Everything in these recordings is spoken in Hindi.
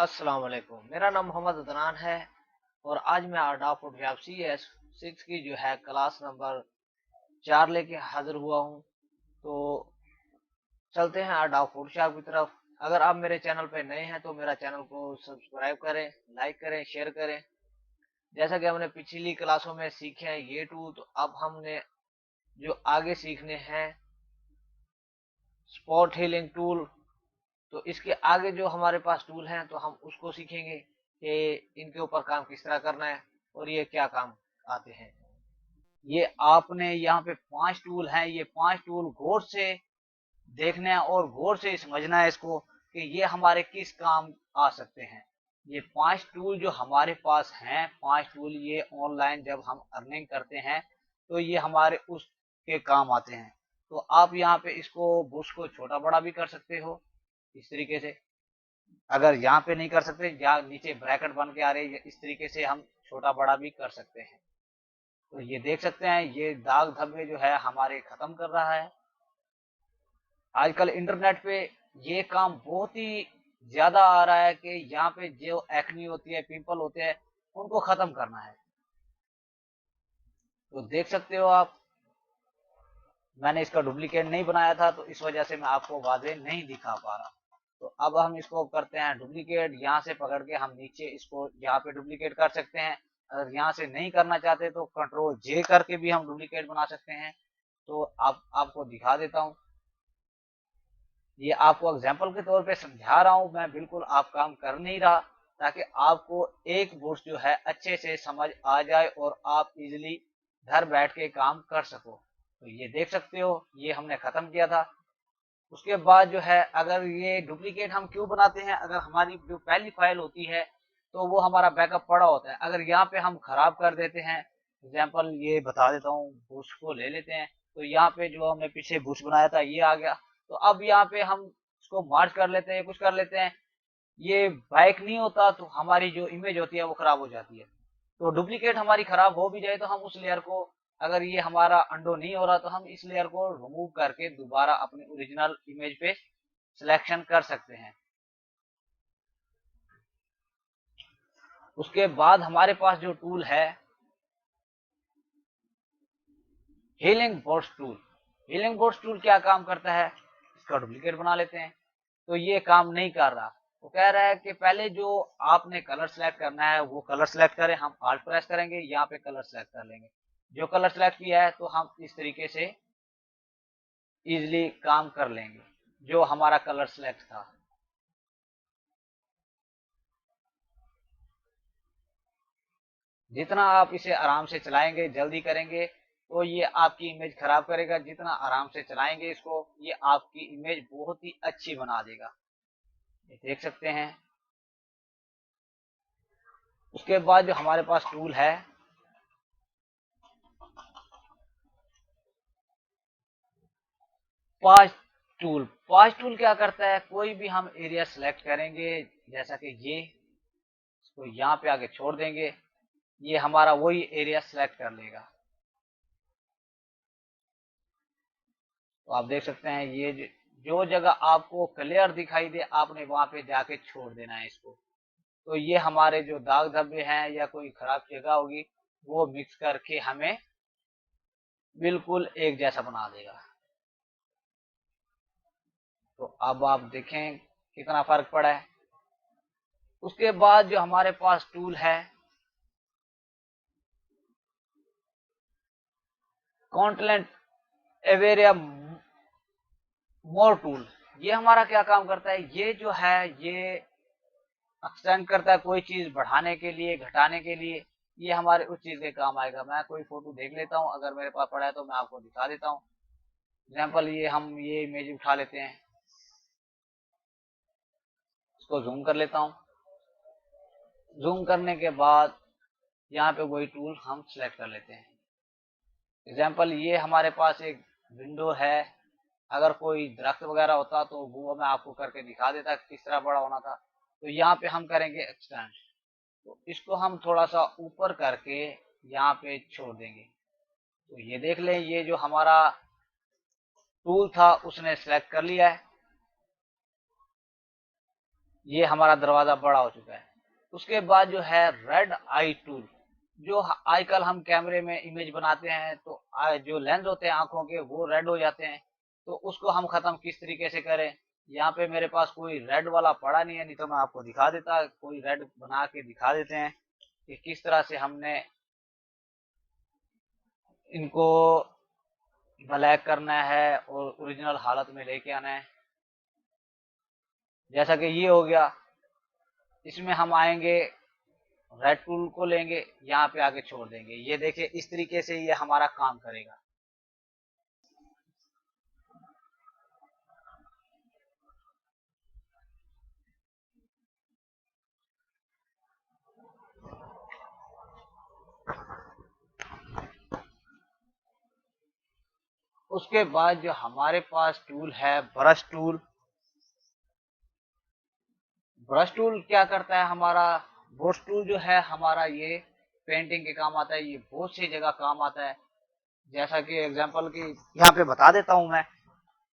अस्सलाम वालेकुम। मेरा नाम मोहम्मद अदनान है और आज मैं अडोब फोटोशॉप CS6 की जो है क्लास नंबर 4 लेके हाजिर हुआ हूँ। तो चलते हैं अडोब फोटोशॉप की तरफ। अगर आप मेरे चैनल पे नए हैं तो मेरा चैनल को सब्सक्राइब करें, लाइक करें, शेयर करें। जैसा कि हमने पिछली क्लासों में सीखे हैं ये टूल, तो अब हमने जो आगे सीखने हैं स्पॉट हीलिंग टूल। तो इसके आगे जो हमारे पास टूल हैं तो हम उसको सीखेंगे कि इनके ऊपर काम किस तरह करना है और ये क्या काम आते हैं। ये आपने यहाँ पे 5 टूल हैं, ये 5 टूल गौर से देखना है और गौर से समझना है इसको कि ये हमारे किस काम आ सकते हैं। ये 5 टूल जो हमारे पास हैं, 5 टूल ये ऑनलाइन जब हम अर्निंग करते हैं तो ये हमारे उसके काम आते हैं। तो आप यहाँ पे इसको बुश को छोटा बड़ा भी कर सकते हो इस तरीके से। अगर यहाँ पे नहीं कर सकते या नीचे ब्रैकेट बन के आ रही है, इस तरीके से हम छोटा बड़ा भी कर सकते हैं। तो ये देख सकते हैं ये दाग धब्बे जो है हमारे खत्म कर रहा है। आजकल इंटरनेट पे ये काम बहुत ही ज्यादा आ रहा है कि यहाँ पे जो एक्नी होती है, पिंपल होते हैं, उनको खत्म करना है। तो देख सकते हो आप, मैंने इसका डुप्लीकेट नहीं बनाया था तो इस वजह से मैं आपको वाजे नहीं दिखा पा रहा। तो अब हम इसको करते हैं डुप्लीकेट। यहाँ से पकड़ के हम नीचे इसको यहाँ पे डुप्लीकेट कर सकते हैं। अगर यहाँ से नहीं करना चाहते तो Ctrl J करके भी हम डुप्लीकेट बना सकते हैं। तो आपको दिखा देता हूँ। ये आपको एग्जाम्पल के तौर पे समझा रहा हूँ, मैं बिल्कुल आप काम कर नहीं रहा, ताकि आपको एक बुर्स जो है अच्छे से समझ आ जाए और आप इजिली घर बैठ के काम कर सको। तो ये देख सकते हो ये हमने खत्म किया था। उसके बाद जो है अगर ये डुप्लीकेट हम क्यों बनाते हैं, अगर हमारी जो पहली फाइल होती है तो वो हमारा बैकअप पड़ा होता है। अगर यहाँ पे हम खराब कर देते हैं, एग्जाम्पल ये बता देता हूँ, बुश को ले लेते हैं। तो यहाँ पे जो हमने पीछे बुश बनाया था ये आ गया। तो अब यहाँ पे हम इसको मार्च कर लेते हैं, कुछ कर लेते हैं, ये बाइक नहीं होता तो हमारी जो इमेज होती है वो खराब हो जाती है। तो डुप्लीकेट हमारी खराब हो भी जाए तो हम उस लेयर को, अगर ये हमारा अंडो नहीं हो रहा तो हम इस लेयर को रिमूव करके दोबारा अपनी ओरिजिनल इमेज पे सिलेक्शन कर सकते हैं। उसके बाद हमारे पास जो टूल है healing boards tool. Healing boards tool क्या काम करता है, इसका डुप्लीकेट बना लेते हैं। तो ये काम नहीं कर रहा। वो कह रहा है कि पहले जो आपने कलर सेलेक्ट करना है वो कलर सेलेक्ट करें। हम आल्ट प्रेस करेंगे, यहाँ पे कलर सेलेक्ट कर लेंगे। जो कलर सेलेक्ट किया है तो हम इस तरीके से इजिली काम कर लेंगे जो हमारा कलर सेलेक्ट था। जितना आप इसे आराम से चलाएंगे, जल्दी करेंगे, तो ये आपकी इमेज खराब करेगा। जितना आराम से चलाएंगे इसको, ये आपकी इमेज बहुत ही अच्छी बना देगा। ये देख सकते हैं। उसके बाद जो हमारे पास टूल है पांच टूल। पांच टूल क्या करता है, कोई भी हम एरिया सेलेक्ट करेंगे, जैसा कि ये, इसको यहाँ पे आगे छोड़ देंगे, ये हमारा वही एरिया सेलेक्ट कर लेगा। तो आप देख सकते हैं ये जो जगह आपको क्लियर दिखाई दे आपने वहां पे जाके छोड़ देना है इसको। तो ये हमारे जो दाग धब्बे हैं या कोई खराब जगह होगी वो मिक्स करके हमें बिल्कुल एक जैसा बना देगा। तो अब आप देखें कितना फर्क पड़ा है। उसके बाद जो हमारे पास टूल है कॉन्टेंट एवेरिया मोर टूल। ये हमारा क्या काम करता है, ये जो है ये एक्सटेंड करता है कोई चीज बढ़ाने के लिए, घटाने के लिए। ये हमारे उस चीज के काम आएगा। मैं कोई फोटो देख लेता हूँ, अगर मेरे पास पड़ा है तो मैं आपको दिखा देता हूँ। एग्जाम्पल ये हम ये इमेज उठा लेते हैं, इसको जूम कर लेता हूँ। जूम करने के बाद यहाँ पे वही टूल हम सेलेक्ट कर लेते हैं। एग्जाम्पल ये हमारे पास एक विंडो है। अगर कोई दरख्त वगैरह होता तो वो मैं आपको करके दिखा देता किस तरह बड़ा होना था। तो यहाँ पे हम करेंगे एक्सटेंड। तो इसको हम थोड़ा सा ऊपर करके यहाँ पे छोड़ देंगे। तो ये देख लें ये जो हमारा टूल था उसने सेलेक्ट कर लिया है। ये हमारा दरवाजा बड़ा हो चुका है। उसके बाद जो है रेड आई टूल, जो आजकल हम कैमरे में इमेज बनाते हैं तो जो लेंस होते हैं आंखों के वो रेड हो जाते हैं, तो उसको हम खत्म किस तरीके से करें। यहाँ पे मेरे पास कोई रेड वाला पड़ा नहीं है, नहीं तो मैं आपको दिखा देता, कोई रेड बना के दिखा देते हैं कि किस तरह से हमने इनको ब्लैक करना है और ओरिजिनल हालत में लेके आना है। जैसा कि ये हो गया, इसमें हम आएंगे रेड टूल को लेंगे, यहाँ पे आके छोड़ देंगे। ये देखिए इस तरीके से ये हमारा काम करेगा। उसके बाद जो हमारे पास टूल है ब्रश टूल। ब्रश टूल क्या करता है हमारा, ब्रश टूल जो है हमारा ये पेंटिंग के काम आता है, ये बहुत सी जगह काम आता है। जैसा कि एग्जांपल की यहाँ पे बता देता हूँ मैं,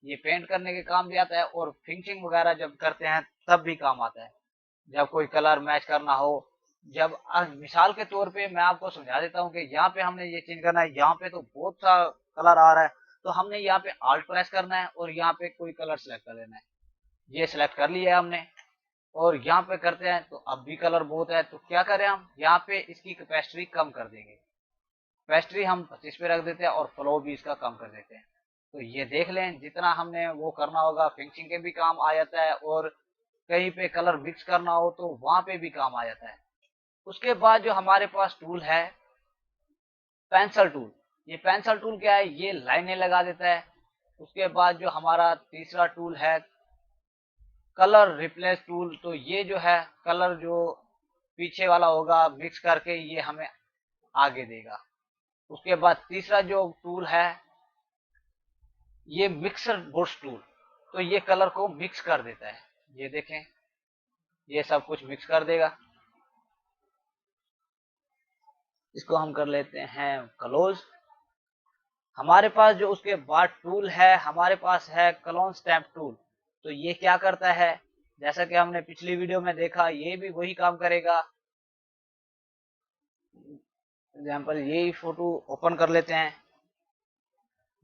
ये पेंट करने के काम भी आता है और फिनिशिंग वगैरह जब करते हैं तब भी काम आता है, जब कोई कलर मैच करना हो। जब मिसाल के तौर पे मैं आपको समझा देता हूँ कि यहाँ पे हमने ये चेंज करना है, यहाँ पे तो बहुत सा कलर आ रहा है, तो हमने यहाँ पे आल्ट प्रेस करना है और यहाँ पे कोई कलर सेलेक्ट कर लेना है। ये सिलेक्ट कर लिया है हमने और यहाँ पे करते हैं तो अब भी कलर बहुत है, तो क्या करें हम यहाँ पे इसकी कैपेसिटी कम कर देंगे। कैपेसिटी हम 25 पे रख देते हैं और फ्लो भी इसका कम कर देते हैं। तो ये देख लें जितना हमने वो करना होगा, फिनिशिंग के भी काम आ जाता है और कहीं पे कलर मिक्स करना हो तो वहां पे भी काम आ जाता है। उसके बाद जो हमारे पास टूल है पेंसिल टूल। ये पेंसिल टूल क्या है, ये लाइनें लगा देता है। उसके बाद जो हमारा तीसरा टूल है कलर रिप्लेस टूल, तो ये जो है कलर जो पीछे वाला होगा मिक्स करके ये हमें आगे देगा। उसके बाद तीसरा जो टूल है ये मिक्सर बुश टूल, तो ये कलर को मिक्स कर देता है। ये देखें ये सब कुछ मिक्स कर देगा। इसको हम कर लेते हैं क्लोज। हमारे पास जो उसके बाद टूल है हमारे पास है क्लोन स्टैम्प टूल। तो ये क्या करता है, जैसा कि हमने पिछली वीडियो में देखा ये भी वही काम करेगा। एग्जाम्पल यही फोटो ओपन कर लेते हैं,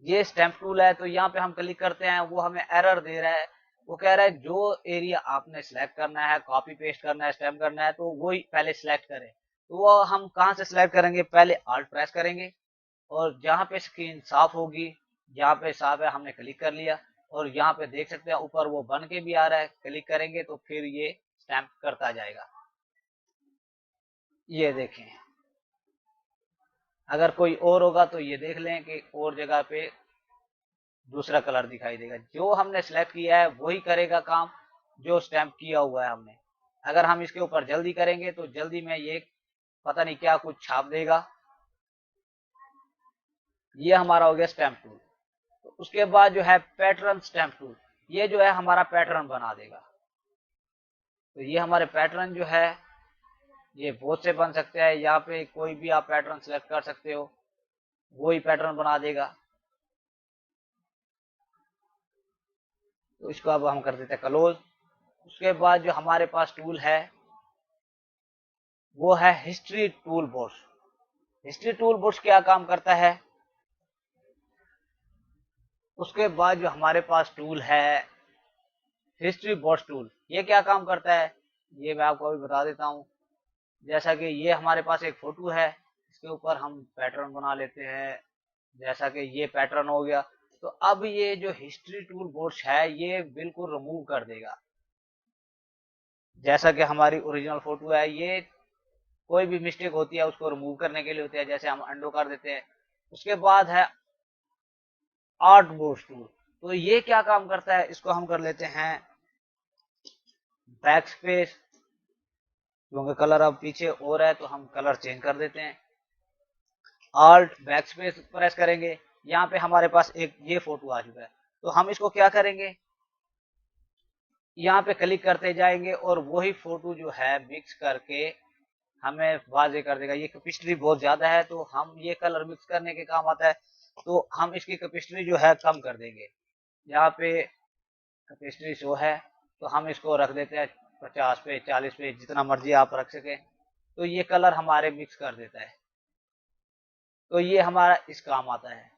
ये स्टैम्प टूल है, तो यहाँ पे हम क्लिक करते हैं, वो हमें एरर दे रहा है। वो कह रहा है जो एरिया आपने सिलेक्ट करना है, कॉपी पेस्ट करना है, स्टैम्प करना है, तो वही पहले सिलेक्ट करें। तो वो हम कहाँ से सिलेक्ट करेंगे, पहले आल्ट प्रेस करेंगे और जहाँ पे स्क्रीन साफ होगी, यहाँ पे साफ है हमने क्लिक कर लिया और यहाँ पे देख सकते हैं ऊपर वो बन के भी आ रहा है, क्लिक करेंगे तो फिर ये स्टैम्प करता जाएगा। ये देखें, अगर कोई और होगा तो ये देख लें कि और जगह पे दूसरा कलर दिखाई देगा। जो हमने सिलेक्ट किया है वही करेगा काम जो स्टैम्प किया हुआ है हमने। अगर हम इसके ऊपर जल्दी करेंगे तो जल्दी में ये पता नहीं क्या कुछ छाप देगा। ये हमारा हो गया स्टैम्प टूल। तो उसके बाद जो है पैटर्न स्टैम्प टूल, ये जो है हमारा पैटर्न बना देगा। तो ये हमारे पैटर्न जो है ये बहुत से बन सकते हैं, यहाँ पे कोई भी आप पैटर्न सेलेक्ट कर सकते हो, वही पैटर्न बना देगा। तो इसको अब हम कर देते हैं क्लोज। उसके बाद जो हमारे पास टूल है वो है history tool box. History tool box क्या काम करता है, उसके बाद जो हमारे पास टूल है हिस्ट्री बॉक्स टूल, ये क्या काम करता है ये मैं आपको अभी बता देता हूँ। जैसा कि ये हमारे पास एक फोटो है, इसके ऊपर हम पैटर्न बना लेते हैं। जैसा कि ये पैटर्न हो गया, तो अब ये जो हिस्ट्री टूल बॉक्स है ये बिल्कुल रिमूव कर देगा। जैसा कि हमारी ओरिजिनल फोटो है, ये कोई भी मिस्टेक होती है उसको रिमूव करने के लिए होती है, जैसे हम अंडो कर देते हैं। उसके बाद है आर्ट बॉक्स टूल। तो ये क्या काम करता है, इसको हम कर लेते हैं बैक स्पेस, क्योंकि कलर अब पीछे और है तो हम कलर चेंज कर देते हैं। आल्ट बैक स्पेस प्रेस करेंगे, यहाँ पे हमारे पास एक ये फोटो आ चुका है, तो हम इसको क्या करेंगे यहाँ पे क्लिक करते जाएंगे और वही फोटो जो है मिक्स करके हमें वाजे कर देगा। ये कैपेसिटी बहुत ज्यादा है तो हम ये कलर मिक्स करने के काम आता है, तो हम इसकी कैपेसिटी जो है कम कर देंगे। यहाँ पे कैपेसिटी शो है तो हम इसको रख देते हैं 50 पे 40 पे जितना मर्जी आप रख सके, तो ये कलर हमारे मिक्स कर देता है। तो ये हमारा इस काम आता है।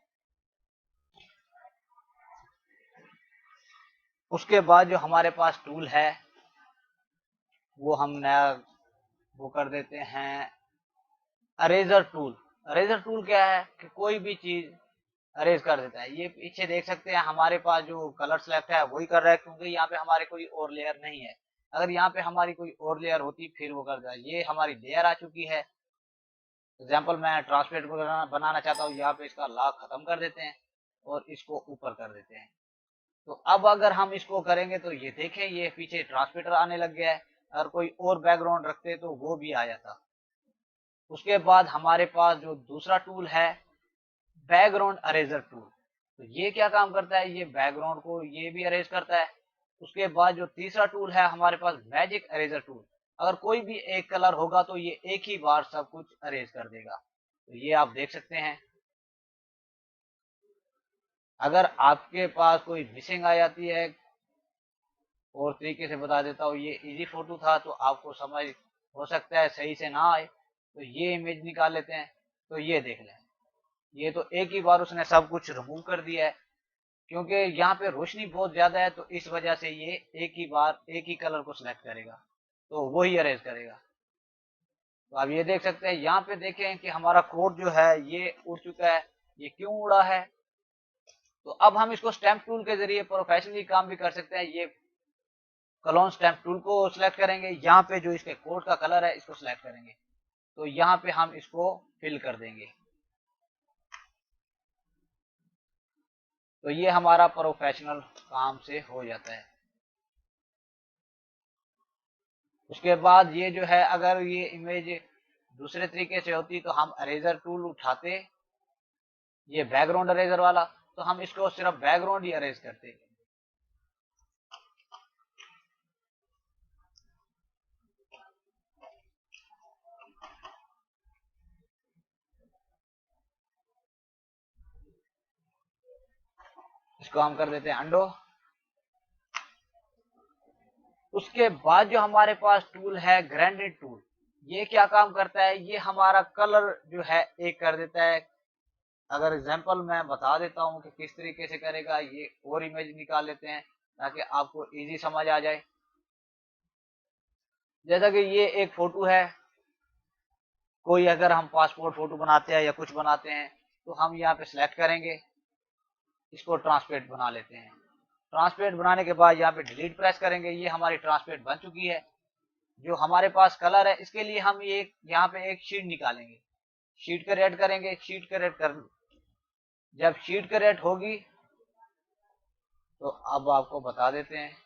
उसके बाद जो हमारे पास टूल है वो हम नया वो कर देते हैं, अरेजर टूल। अरेजर टूल क्या है कि कोई भी चीज अरेज कर देता है। ये पीछे देख सकते हैं हमारे पास जो कलर सेलेक्ट है वही कर रहा है, क्योंकि यहाँ पे हमारे कोई और लेयर नहीं है। अगर यहाँ पे हमारी कोई और लेयर होती फिर वो करता है। ये हमारी लेयर आ चुकी है। एग्जाम्पल मैं ट्रांसपेरेंट बनाना चाहता हूँ, यहाँ पे इसका लॉक खत्म कर देते हैं और इसको ऊपर कर देते हैं। तो अब अगर हम इसको करेंगे तो ये देखें ये पीछे ट्रांसमीटर आने लग गया है। अगर कोई और बैकग्राउंड रखते तो वो भी आ जाता। उसके बाद हमारे पास जो दूसरा टूल है बैकग्राउंड अरेजर टूल, तो ये क्या काम करता है, ये बैकग्राउंड को ये भी अरेज करता है। उसके बाद जो तीसरा टूल है हमारे पास मैजिक अरेजर टूल, अगर कोई भी एक कलर होगा तो ये एक ही बार सब कुछ अरेज कर देगा। तो ये आप देख सकते हैं। अगर आपके पास कोई मिसिंग आ जाती है, और तरीके से बता देता हूँ, ये इजी फोटो था तो आपको समझ हो सकता है सही से ना आए, तो ये इमेज निकाल लेते हैं। तो ये देख लें, ये तो एक ही बार उसने सब कुछ रिमूव कर दिया है, क्योंकि यहाँ पे रोशनी बहुत ज्यादा है तो इस वजह से ये एक ही बार एक ही कलर को सिलेक्ट करेगा, तो वो ही अरेज करेगा। तो आप ये देख सकते हैं, यहाँ पे देखें कि हमारा कोड जो है ये उड़ चुका है। ये क्यों उड़ा है, तो अब हम इसको स्टैम्प टूल के जरिए प्रोफेशनली काम भी कर सकते हैं। ये कलॉन स्टैम्प टूल को सिलेक्ट करेंगे, यहाँ पे जो इसके कोड का कलर है इसको सिलेक्ट करेंगे, तो यहाँ पे हम इसको फिल कर देंगे। तो ये हमारा प्रोफेशनल काम से हो जाता है। उसके बाद ये जो है, अगर ये इमेज दूसरे तरीके से होती तो हम अरेजर टूल उठाते, ये बैकग्राउंड अरेजर वाला, तो हम इसको सिर्फ बैकग्राउंड ही अरेज करते। इसको हम कर देते हैं अंडो। उसके बाद जो हमारे पास टूल है ग्रेडिएंट टूल, ये क्या काम करता है, ये हमारा कलर जो है एक कर देता है। अगर एग्जांपल मैं बता देता हूँ कि किस तरीके से करेगा, ये और इमेज निकाल लेते हैं ताकि आपको इजी समझ आ जाए। जैसा कि ये एक फोटो है, कोई अगर हम पासपोर्ट फोटो बनाते हैं या कुछ बनाते हैं तो हम यहाँ पे सिलेक्ट करेंगे, इसको ट्रांसपेरेंट बना लेते हैं। ट्रांसपेरेंट बनाने के बाद यहाँ पे डिलीट प्रेस करेंगे, ये हमारी ट्रांसपेरेंट बन चुकी है। जो हमारे पास कलर है इसके लिए हम ये यहाँ पे एक शीट निकालेंगे, शीट क्रिएट करेंगे। शीट क्रिएट कर, जब शीट क्रिएट होगी तो अब आपको बता देते हैं।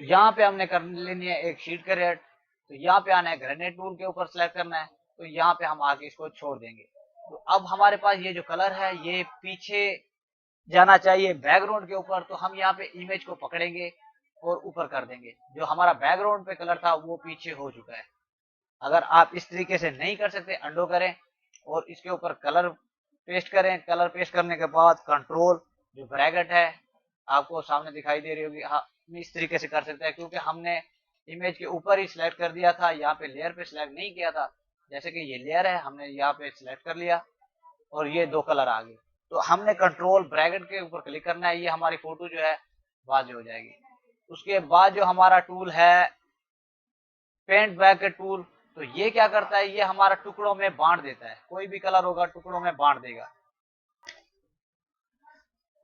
यहाँ पे हमने कर लेनी है एक शीट क्रिएट, तो यहाँ पे आना है ग्रेडिएंट टूल के ऊपर सेलेक्ट करना है, तो यहाँ पे हम आगे इसको छोड़ देंगे। तो अब हमारे पास ये जो कलर है ये पीछे जाना चाहिए बैकग्राउंड के ऊपर, तो हम यहाँ पे इमेज को पकड़ेंगे और ऊपर कर देंगे। जो हमारा बैकग्राउंड पे कलर था वो पीछे हो चुका है। अगर आप इस तरीके से नहीं कर सकते, अंडो करें और इसके ऊपर कलर पेस्ट करें। कलर पेस्ट करने के बाद कंट्रोल जो ब्रैकेट है आपको सामने दिखाई दे रही होगी, हम इस तरीके से कर सकते हैं, क्योंकि हमने इमेज के ऊपर ही सिलेक्ट कर दिया था, यहाँ पे लेयर पे सिलेक्ट नहीं किया था। जैसे कि ये लेयर है, हमने यहाँ पे सिलेक्ट कर लिया और ये दो कलर आ गए। तो हमने कंट्रोल ब्रैकेट के ऊपर क्लिक करना है, ये हमारी फोटो जो है वाज हो जाएगी। उसके बाद जो हमारा टूल है पेंट ब्रैकेट टूल, तो ये क्या करता है, ये हमारा टुकड़ों में बांट देता है। कोई भी कलर होगा टुकड़ों में बांट देगा।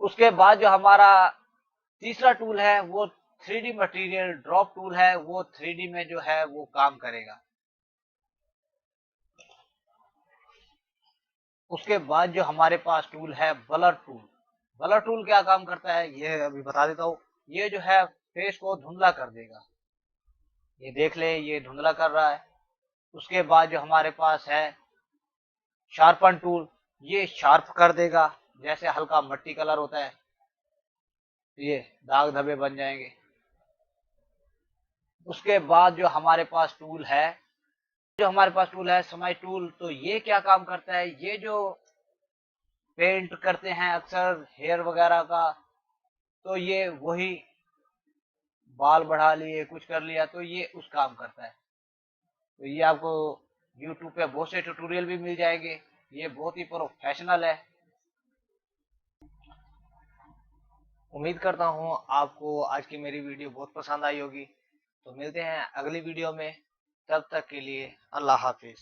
उसके बाद जो हमारा तीसरा टूल है वो 3D मटेरियल ड्रॉप टूल है, वो 3D में जो है वो काम करेगा। उसके बाद जो हमारे पास टूल है ब्लर टूल। ब्लर टूल क्या काम करता है ये अभी बता देता हूँ। ये जो है फेस को धुंधला कर देगा, ये देख ले ये धुंधला कर रहा है। उसके बाद जो हमारे पास है शार्पन टूल, ये शार्प कर देगा। जैसे हल्का मट्टी कलर होता है तो ये दाग धब्बे बन जाएंगे। उसके बाद जो हमारे पास टूल है, समय टूल, तो ये क्या काम करता है, ये जो पेंट करते हैं अक्सर हेयर वगैरह का, तो ये वही बाल बढ़ा लिए, कुछ कर लिया, तो ये उस काम करता है। तो ये आपको यूट्यूब पे बहुत से ट्यूटोरियल भी मिल जाएंगे, ये बहुत ही प्रोफेशनल है। उम्मीद करता हूँ आपको आज की मेरी वीडियो बहुत पसंद आई होगी। तो मिलते हैं अगली वीडियो में, तब तक के लिए अल्लाह हाफिज।